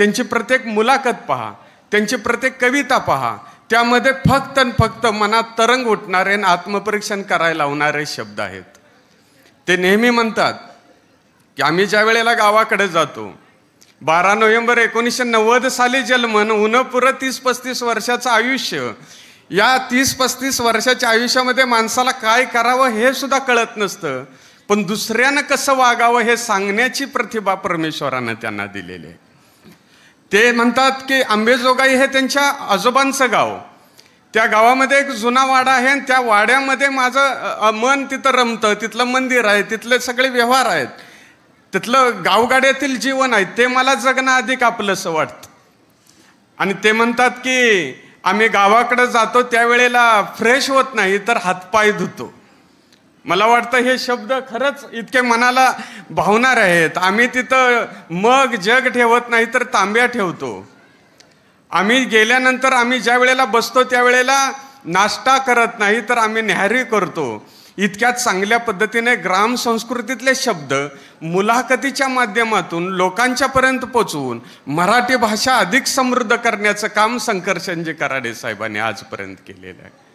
त्यांची प्रत्येक मुलाखत पहा, त्यांची प्रत्येक कविता पहा, त्यामध्ये फक्त आणि फक्त मनात तरंग उठणारे आणि आत्मपरीक्षण करायला लावणारे शब्द आहेत. ते नेहमी म्हणतात की आम्ही ज्या वेळेला गावाकडे जातो, 12 नोव्हेंबर 1990 साली जन्म, उन्ह पुरं 30-35 वर्षाचं आयुष्य, या 30-35 वर्षाच्या आयुष्यामध्ये माणसाला काय करावं हे सुद्धा कळत नसतं, पण दुसऱ्यानं कसं वागावं हे सांगण्याची प्रतिभा परमेश्वरानं त्यांना दिलेली आहे. ते म्हणतात की आंबेजोगाई हे त्यांच्या आजोबांचं गाव, त्या गावामध्ये एक जुना वाडा आहे आणि त्या वाड्यामध्ये माझं मन तिथं रमतं, तिथलं मंदिर आहे, तिथले सगळे व्यवहार आहेत, तिथलं गावगाड्यातील जीवन आहे, ते मला जगणं अधिक आपलंसं वाटतं. आणि ते म्हणतात की आम्ही गावाकडे जातो त्यावेळेला फ्रेश होत नाही तर हातपाय धुतो. मला वाटतं हे शब्द खरंच इतके मनाला भावणार आहेत. आम्ही तिथं मग जग ठेवत नाही तर तांब्या ठेवतो. आम्ही गेल्यानंतर आम्ही ज्या वेळेला बसतो त्यावेळेला नाश्ता करत नाही तर आम्ही न्याहारी करतो. इतक्या चांगल्या पद्धतीने ग्राम संस्कृतीतले शब्द मुलाखतीच्या माध्यमातून लोकांच्यापर्यंत पोचवून मराठी भाषा अधिक समृद्ध करण्याचं काम शंकरशनजी कराडे साहेबांनी आजपर्यंत केलेलं आहे.